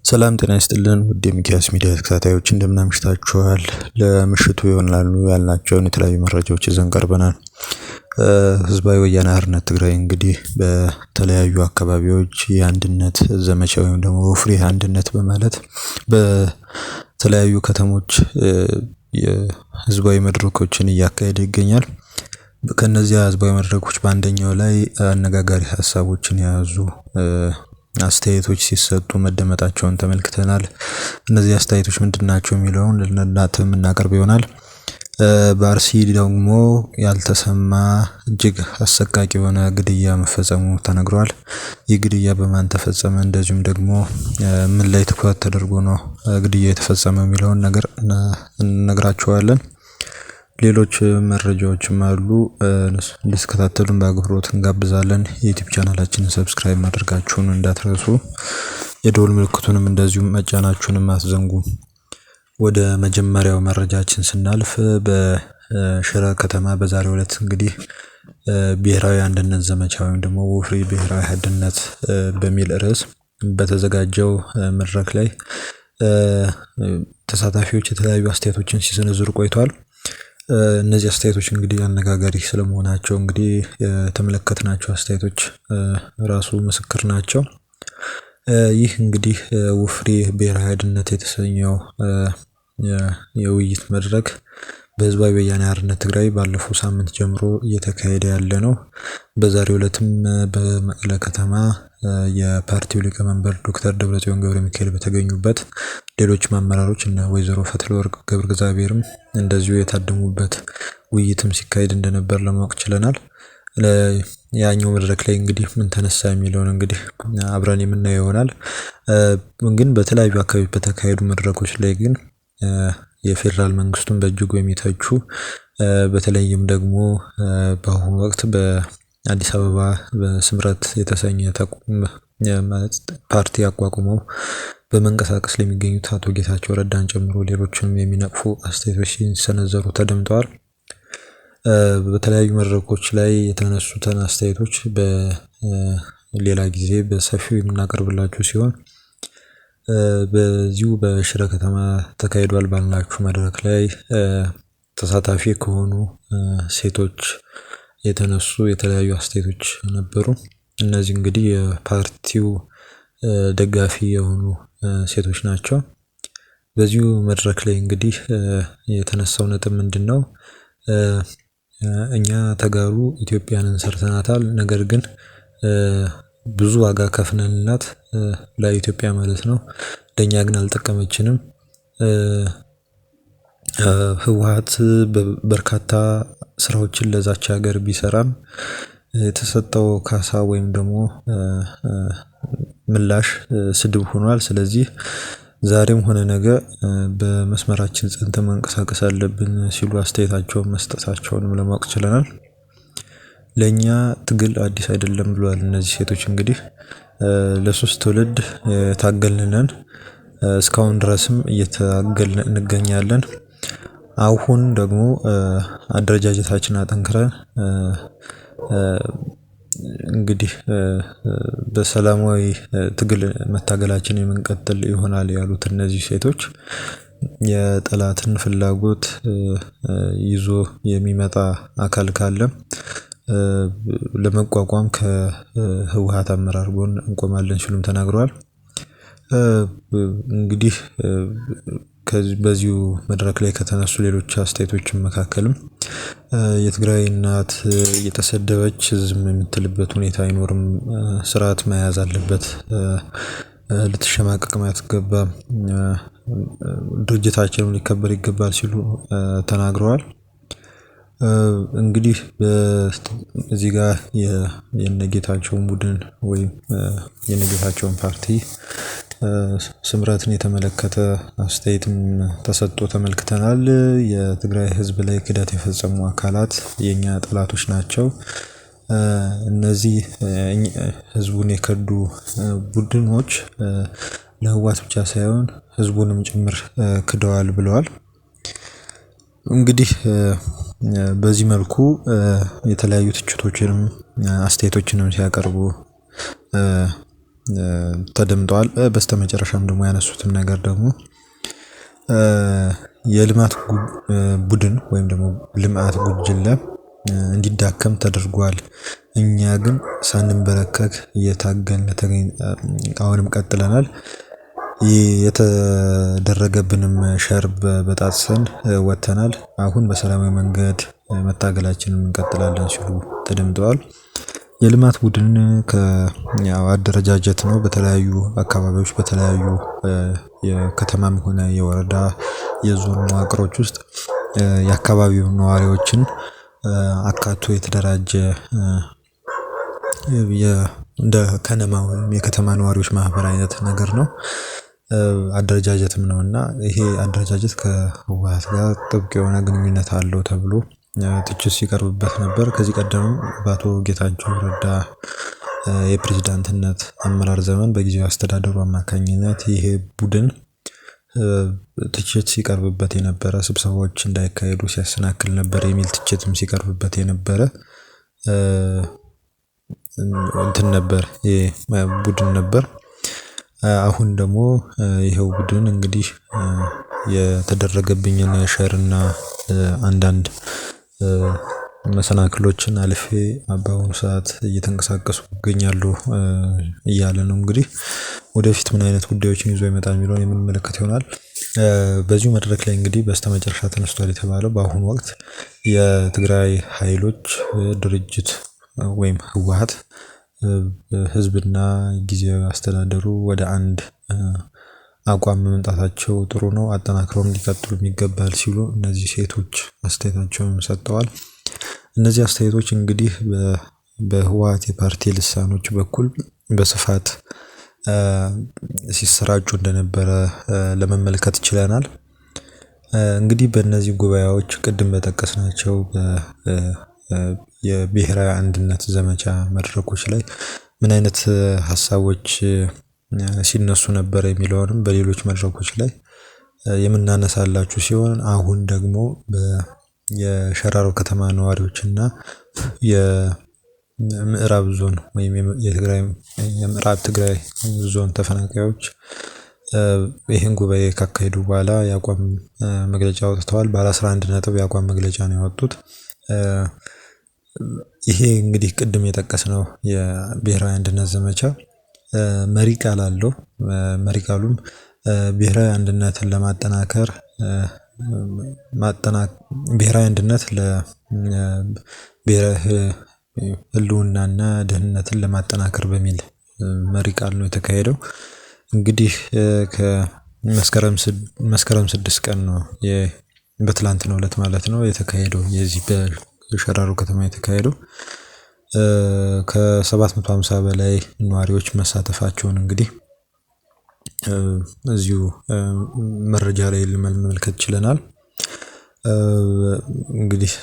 ሰላም ጤና ይስጥልን ውድ የሚኪያስ ሚዲያ ተከታታዮች እንደምን አምሽታችኋል። ለምሽቱ ይሆናሉ ያልናቸውን የተለያዩ መረጃዎች ይዘን ቀርበናል። ህዝባዊ ወያነ ሓርነት ትግራይ እንግዲህ በተለያዩ አካባቢዎች የአንድነት ዘመቻ ወይም ደግሞ ፍሪ አንድነት በማለት በተለያዩ ከተሞች የህዝባዊ መድረኮችን እያካሄደ ይገኛል። ከነዚህ ህዝባዊ መድረኮች በአንደኛው ላይ አነጋጋሪ ሀሳቦችን የያዙ አስተያየቶች ሲሰጡ መደመጣቸውን ተመልክተናል። እነዚህ አስተያየቶች ምንድናቸው የሚለውን ለእናንተ የምናቀርብ ይሆናል። በአርሲ ደግሞ ያልተሰማ እጅግ አሰቃቂ የሆነ ግድያ መፈጸሙ ተነግሯል። ይህ ግድያ በማን ተፈጸመ፣ እንደዚሁም ደግሞ ምን ላይ ትኩረት ተደርጎ ነው ግድያ የተፈጸመው የሚለውን ነገር እንነግራችኋለን። ሌሎች መረጃዎችም አሉ፣ እንድትከታተሉን በአክብሮት እንጋብዛለን። የዩቲዩብ ቻናላችንን ሰብስክራይብ ማድረጋችሁን እንዳትረሱ፣ የደወል ምልክቱንም እንደዚሁም መጫናችሁንም አትዘንጉ። ወደ መጀመሪያው መረጃችን ስናልፍ በሽረ ከተማ በዛሬው ዕለት እንግዲህ ብሔራዊ አንድነት ዘመቻ ወይም ደግሞ ወፍሪ ብሔራዊ አንድነት በሚል ርዕስ በተዘጋጀው መድረክ ላይ ተሳታፊዎች የተለያዩ አስተያየቶችን ሲሰነዝሩ ቆይተዋል። እነዚህ አስተያየቶች እንግዲህ አነጋጋሪ ስለመሆናቸው እንግዲህ የተመለከትናቸው አስተያየቶች ራሱ ምስክር ናቸው። ይህ እንግዲህ ወፍሪ ብሔራዊ አንድነት የተሰኘው የውይይት መድረክ በህዝባዊ ወያነ ሓርነት ትግራይ ባለፈው ሳምንት ጀምሮ እየተካሄደ ያለ ነው። በዛሬው ዕለትም በመቀለ ከተማ የፓርቲው ሊቀመንበር ዶክተር ደብረጽዮን ገብረሚካኤል በተገኙበት ሌሎች አመራሮች እና ወይዘሮ ፈትለወርቅ ገብረእግዚአብሔርም እንደዚሁ የታደሙበት ውይይትም ሲካሄድ እንደነበር ለማወቅ ችለናል። ያኛው መድረክ ላይ እንግዲህ ምን ተነሳ የሚለውን እንግዲህ አብረን የምናየው ይሆናል። ግን በተለያዩ አካባቢ በተካሄዱ መድረኮች ላይ ግን የፌደራል መንግስቱን በእጅጉ የሚተቹ በተለይም ደግሞ በአሁኑ ወቅት በአዲስ አበባ በስምረት የተሰኘ ፓርቲ አቋቁመው በመንቀሳቀስ ላይ የሚገኙት አቶ ጌታቸው ረዳን ጨምሮ ሌሎችንም የሚነቅፉ አስተያየቶች ሲሰነዘሩ ተደምጠዋል። በተለያዩ መድረኮች ላይ የተነሱትን አስተያየቶች በሌላ ጊዜ በሰፊው የምናቀርብላችሁ ሲሆን በዚሁ በሽረ ከተማ ተካሂዷል ባልናችሁ መድረክ ላይ ተሳታፊ ከሆኑ ሴቶች የተነሱ የተለያዩ አስተያየቶች ነበሩ። እነዚህ እንግዲህ የፓርቲው ደጋፊ የሆኑ ሴቶች ናቸው። በዚሁ መድረክ ላይ እንግዲህ የተነሳው ነጥብ ምንድነው? እኛ ተጋሩ ኢትዮጵያንን ሰርተናታል፣ ነገር ግን ብዙ ዋጋ ከፍለንላት ለኢትዮጵያ ማለት ነው፣ ለኛ ግን አልጠቀመችንም። ህወሓት በርካታ ስራዎችን ለዛች ሀገር ቢሰራም የተሰጠው ካሳ ወይም ደግሞ ምላሽ ስድብ ሆኗል። ስለዚህ ዛሬም ሆነ ነገ በመስመራችን ጸንተን መንቀሳቀስ አለብን ሲሉ አስተያየታቸውን መስጠታቸውንም ለማወቅ ችለናል። ለኛ ትግል አዲስ አይደለም ብለዋል እነዚህ ሴቶች። እንግዲህ ለሶስት ትውልድ ታገልነን ነን፣ እስካሁን ድረስም እየታገልን እንገኛለን። አሁን ደግሞ አደረጃጀታችን አጠንክረን እንግዲህ በሰላማዊ ትግል መታገላችን የምንቀጥል ይሆናል ያሉት እነዚህ ሴቶች የጠላትን ፍላጎት ይዞ የሚመጣ አካል ካለ ለመቋቋም ከህወሓት አመራር ጎን እንቆማለን ሲሉም ተናግረዋል። እንግዲህ በዚሁ መድረክ ላይ ከተነሱ ሌሎች አስተያየቶችን መካከልም የትግራይ እናት እየተሰደበች ዝም የምትልበት ሁኔታ አይኖርም፣ ስርዓት መያዝ አለበት፣ ልትሸማቀቅም አትገባም፣ ድርጅታችንም ሊከበር ይገባል ሲሉ ተናግረዋል። እንግዲህ እዚህ ጋር የነጌታቸውን ቡድን ወይም የነጌታቸውን ፓርቲ ስምረትን የተመለከተ አስተያየትም ተሰጥቶ ተመልክተናል። የትግራይ ህዝብ ላይ ክህደት የፈጸሙ አካላት የኛ ጠላቶች ናቸው። እነዚህ ህዝቡን የከዱ ቡድኖች ለህወሓት ብቻ ሳይሆን ህዝቡንም ጭምር ክደዋል ብለዋል። እንግዲህ በዚህ መልኩ የተለያዩ ትችቶችንም አስተያየቶችንም ሲያቀርቡ ተደምጠዋል። በስተመጨረሻም ደግሞ ያነሱትም ነገር ደግሞ የልማት ቡድን ወይም ደግሞ ልማት ጉጅለ እንዲዳከም ተደርጓል። እኛ ግን ሳንበረከክ እየታገልን አሁንም ቀጥለናል። የተደረገብንም ሸርብ በጣጥሰን ወጥተናል። አሁን በሰላማዊ መንገድ መታገላችንን እንቀጥላለን ሲሉ ተደምጠዋል። የልማት ቡድን አደረጃጀት ነው። በተለያዩ አካባቢዎች በተለያዩ የከተማም ሆነ የወረዳ የዞን መዋቅሮች ውስጥ የአካባቢው ነዋሪዎችን አካቶ የተደራጀ እንደ ከነማ ወይም የከተማ ነዋሪዎች ማህበር አይነት ነገር ነው። አደረጃጀትም ነውና ይሄ አደረጃጀት ከህወሓት ጋር ጥብቅ የሆነ ግንኙነት አለው ተብሎ ትችት ሲቀርብበት ነበር። ከዚህ ቀደም በአቶ ጌታቸው ረዳ የፕሬዝዳንትነት አመራር ዘመን በጊዜው አስተዳደሩ አማካኝነት ይሄ ቡድን ትችት ሲቀርብበት የነበረ፣ ስብሰባዎች እንዳይካሄዱ ሲያሰናክል ነበር የሚል ትችትም ሲቀርብበት የነበረ እንትን ነበር ቡድን ነበር። አሁን ደግሞ ይሄው ቡድን እንግዲህ የተደረገብኝን ሸርና አንዳንድ መሰናክሎችን አልፌ በአሁኑ ሰዓት እየተንቀሳቀሱ ይገኛሉ እያለ ነው። እንግዲህ ወደፊት ምን አይነት ጉዳዮችን ይዞ ይመጣል የሚለውን የምንመለከት ይሆናል። በዚሁ መድረክ ላይ እንግዲህ በስተመጨረሻ ተነስቷል የተባለው በአሁኑ ወቅት የትግራይ ኃይሎች ድርጅት ወይም ህወሓት ህዝብና ጊዜያዊ አስተዳደሩ ወደ አንድ አቋም መምጣታቸው ጥሩ ነው፣ አጠናክረውም ሊቀጥሉ ይገባል ሲሉ እነዚህ ሴቶች አስተያየታቸውን ሰጥተዋል። እነዚህ አስተያየቶች እንግዲህ በህወሓት የፓርቲ ልሳኖች በኩል በስፋት ሲሰራጩ እንደነበረ ለመመልከት ችለናል። እንግዲህ በእነዚህ ጉባኤዎች ቅድም በጠቀስናቸው የብሔራዊ አንድነት ዘመቻ መድረኮች ላይ ምን አይነት ሀሳቦች ሲነሱ ነበር የሚለውንም በሌሎች መድረኮች ላይ የምናነሳላችሁ ሲሆን አሁን ደግሞ የሸራሮ ከተማ ነዋሪዎችና የምዕራብ ዞን ወይም የምዕራብ ትግራይ ዞን ተፈናቃዮች ይህን ጉባኤ ካካሄዱ በኋላ የአቋም መግለጫ አውጥተዋል። ባለ 11 ነጥብ የአቋም መግለጫ ነው ያወጡት። ይሄ እንግዲህ ቅድም የጠቀስነው የብሔራዊ አንድነት ዘመቻ መሪ ቃል አለው። መሪ ቃሉም ብሔራዊ አንድነትን ለማጠናከር ብሔራዊ አንድነት ለብሔራዊ ህልውናና ደህንነትን ለማጠናከር በሚል መሪ ቃል ነው የተካሄደው። እንግዲህ ከመስከረም 6 ቀን ነው በትላንትናው ዕለት ማለት ነው የተካሄደው። የዚህ በሸራሮ ከተማ የተካሄደው ከ750 በላይ ነዋሪዎች መሳተፋቸውን እንግዲህ እዚሁ መረጃ ላይ መመልከት ችለናል። እንግዲህ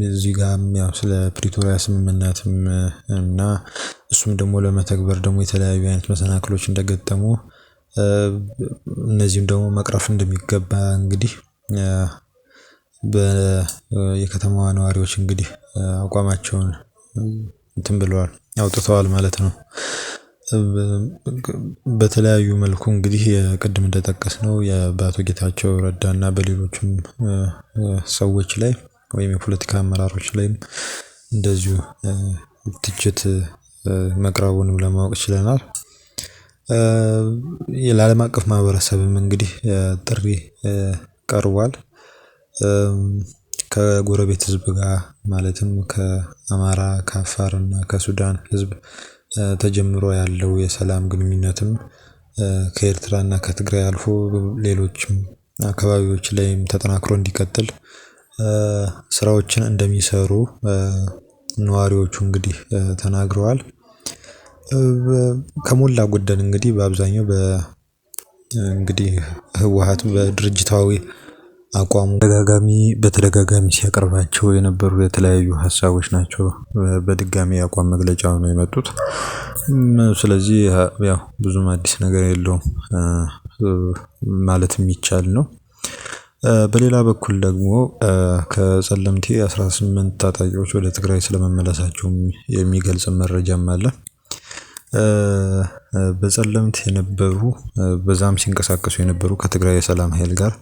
እዚህ ጋር ያው ስለ ፕሪቶሪያ ስምምነትም እና እሱም ደግሞ ለመተግበር ደግሞ የተለያዩ አይነት መሰናክሎች እንደገጠሙ እነዚህም ደግሞ መቅረፍ እንደሚገባ እንግዲህ የከተማዋ ነዋሪዎች እንግዲህ አቋማቸውን እንትን ብለዋል አውጥተዋል ማለት ነው። በተለያዩ መልኩ እንግዲህ ቅድም እንደጠቀስነው በአቶ ጌታቸው ረዳና በሌሎችም ሰዎች ላይ ወይም የፖለቲካ አመራሮች ላይም እንደዚሁ ትችት መቅረቡንም ለማወቅ ችለናል። የዓለም አቀፍ ማህበረሰብም እንግዲህ ጥሪ ቀርቧል። ከጎረቤት ህዝብ ጋር ማለትም ከአማራ፣ ከአፋር እና ከሱዳን ህዝብ ተጀምሮ ያለው የሰላም ግንኙነትም ከኤርትራ እና ከትግራይ አልፎ ሌሎችም አካባቢዎች ላይም ተጠናክሮ እንዲቀጥል ስራዎችን እንደሚሰሩ ነዋሪዎቹ እንግዲህ ተናግረዋል። ከሞላ ጎደል እንግዲህ በአብዛኛው እንግዲህ ህወሓት በድርጅታዊ አቋሙ በተደጋጋሚ ሲያቀርባቸው የነበሩ የተለያዩ ሀሳቦች ናቸው በድጋሚ አቋም መግለጫው ነው የመጡት። ስለዚህ ያው ብዙም አዲስ ነገር የለውም ማለት የሚቻል ነው። በሌላ በኩል ደግሞ ከጸለምቴ 18 ታጣቂዎች ወደ ትግራይ ስለመመለሳቸው የሚገልጽ መረጃም አለ። በጸለምት የነበሩ በዛም ሲንቀሳቀሱ የነበሩ ከትግራይ የሰላም ኃይል ጋር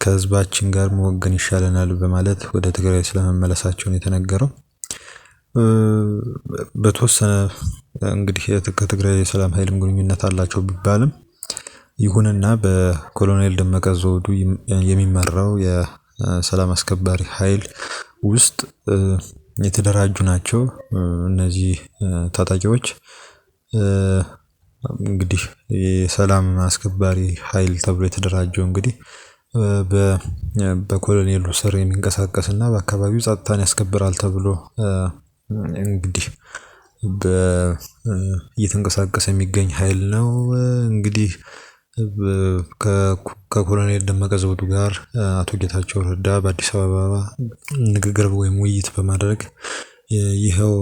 ከህዝባችን ጋር መወገን ይሻለናል በማለት ወደ ትግራይ ስለመመለሳቸውን የተነገረው። በተወሰነ እንግዲህ ከትግራይ የሰላም ኃይልም ግንኙነት አላቸው ቢባልም ይሁንና በኮሎኔል ደመቀ ዘውዱ የሚመራው የሰላም አስከባሪ ኃይል ውስጥ የተደራጁ ናቸው። እነዚህ ታጣቂዎች እንግዲህ የሰላም አስከባሪ ኃይል ተብሎ የተደራጀው እንግዲህ በኮሎኔሉ ስር የሚንቀሳቀስና በአካባቢው ጸጥታን ያስከብራል ተብሎ እንግዲህ እየተንቀሳቀሰ የሚገኝ ኃይል ነው። እንግዲህ ከኮሎኔል ደመቀ ዘውዱ ጋር አቶ ጌታቸው ረዳ በአዲስ አበባ ንግግር ወይም ውይይት በማድረግ ይኸው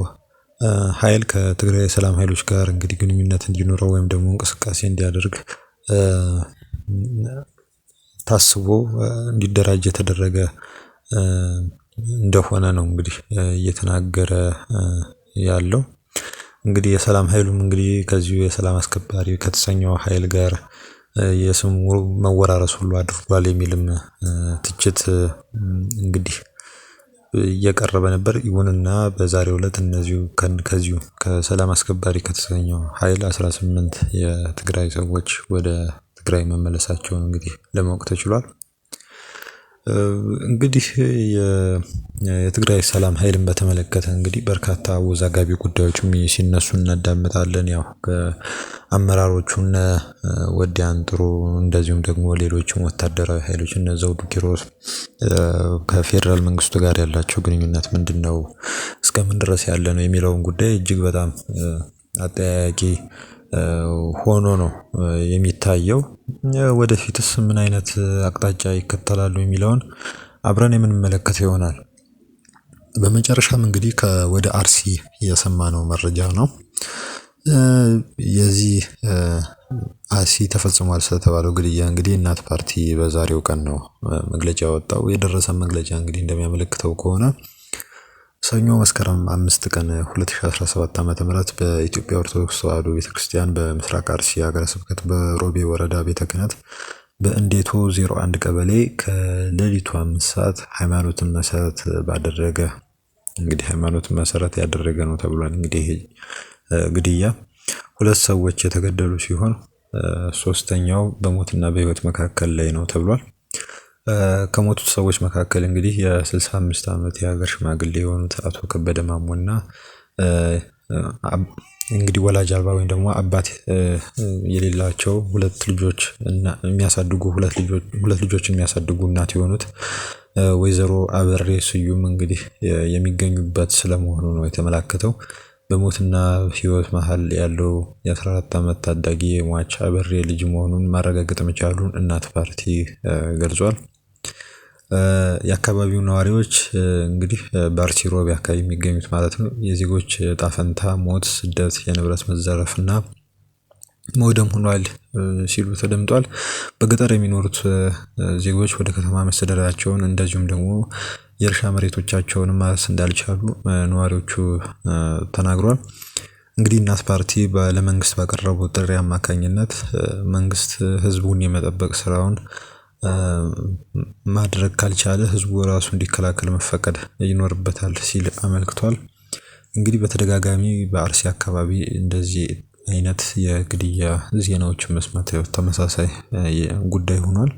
ኃይል ከትግራይ የሰላም ኃይሎች ጋር እንግዲህ ግንኙነት እንዲኖረው ወይም ደግሞ እንቅስቃሴ እንዲያደርግ ታስቦ እንዲደራጅ የተደረገ እንደሆነ ነው እንግዲህ እየተናገረ ያለው። እንግዲህ የሰላም ኃይሉም እንግዲህ ከዚሁ የሰላም አስከባሪ ከተሰኘው ኃይል ጋር የስም መወራረስ ሁሉ አድርጓል የሚልም ትችት እንግዲህ እየቀረበ ነበር። ይሁንና በዛሬው ዕለት ከዚሁ ከሰላም አስከባሪ ከተሰኘው ኃይል 18 የትግራይ ሰዎች ወደ ትግራይ መመለሳቸውን እንግዲህ ለማወቅ ተችሏል። እንግዲህ የትግራይ ሰላም ኃይልን በተመለከተ እንግዲህ በርካታ አወዛጋቢ ጉዳዮችም ሲነሱ እናዳምጣለን። ያው ከአመራሮቹና ወዲያን ጥሩ እንደዚሁም ደግሞ ሌሎችም ወታደራዊ ኃይሎች እነ ዘውዱ ኪሮስ ከፌደራል መንግስቱ ጋር ያላቸው ግንኙነት ምንድነው፣ እስከምን ድረስ ያለ ነው የሚለውን ጉዳይ እጅግ በጣም አጠያያቂ ሆኖ ነው የሚታየው። ወደፊትስ ምን አይነት አቅጣጫ ይከተላሉ የሚለውን አብረን የምንመለከተው ይሆናል። በመጨረሻም እንግዲህ ወደ አርሲ የሰማነው መረጃ ነው። የዚህ አርሲ ተፈጽሟል ስለተባለው ግድያ እንግዲህ እናት ፓርቲ በዛሬው ቀን ነው መግለጫ ያወጣው። የደረሰ መግለጫ እንግዲህ እንደሚያመለክተው ከሆነ ሰኞ መስከረም 5 ቀን 2017 ዓ.ም በኢትዮጵያ ኦርቶዶክስ ተዋሕዶ ቤተክርስቲያን በምስራቅ አርሲ ሀገረ ስብከት በሮቤ ወረዳ ቤተ ክህነት በእንዴቶ 01 ቀበሌ ከሌሊቱ 5 ሰዓት ሃይማኖትን መሰረት ያደረገ ነው ተብሏል። እንግዲህ ግድያ 2 ሰዎች የተገደሉ ሲሆን ሶስተኛው በሞትና በህይወት መካከል ላይ ነው ተብሏል። ከሞቱት ሰዎች መካከል እንግዲህ የ65 ዓመት የሀገር ሽማግሌ የሆኑት አቶ ከበደ ማሞና እንግዲህ ወላጅ አልባ ወይም ደግሞ አባት የሌላቸው ሁለት ልጆችን የሚያሳድጉ እናት የሆኑት ወይዘሮ አበሬ ስዩም እንግዲህ የሚገኙበት ስለመሆኑ ነው የተመላከተው። በሞትና ህይወት መሃል ያለው የ14 ዓመት ታዳጊ የሟች አበሬ ልጅ መሆኑን ማረጋገጥ መቻሉን እናት ፓርቲ ገልጿል። የአካባቢው ነዋሪዎች እንግዲህ በአርሲ ሮቤ አካባቢ የሚገኙት ማለት ነው የዜጎች ዕጣ ፈንታ ሞት፣ ስደት፣ የንብረት መዘረፍና መውደም ሆኗል ሲሉ ተደምጧል። በገጠር የሚኖሩት ዜጎች ወደ ከተማ መሰደዳቸውን እንደዚሁም ደግሞ የእርሻ መሬቶቻቸውን ማረስ እንዳልቻሉ ነዋሪዎቹ ተናግሯል። እንግዲህ እናት ፓርቲ ለመንግስት ባቀረበው ጥሪ አማካኝነት መንግስት ህዝቡን የመጠበቅ ስራውን ማድረግ ካልቻለ ህዝቡ ራሱ እንዲከላከል መፈቀድ ይኖርበታል ሲል አመልክቷል። እንግዲህ በተደጋጋሚ በአርሲ አካባቢ እንደዚህ አይነት የግድያ ዜናዎችን መስማት ተመሳሳይ ጉዳይ ሆኗል።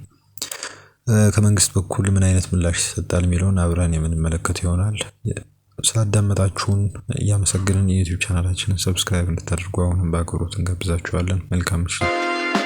ከመንግስት በኩል ምን አይነት ምላሽ ይሰጣል የሚለውን አብረን የምንመለከተው ይሆናል። ስላዳመጣችሁን እያመሰገንን የዩቲዩብ ቻናላችንን ሰብስክራይብ እንድታደርጉ አሁንም በአክብሮት እንጋብዛችኋለን። መልካም ምሽት።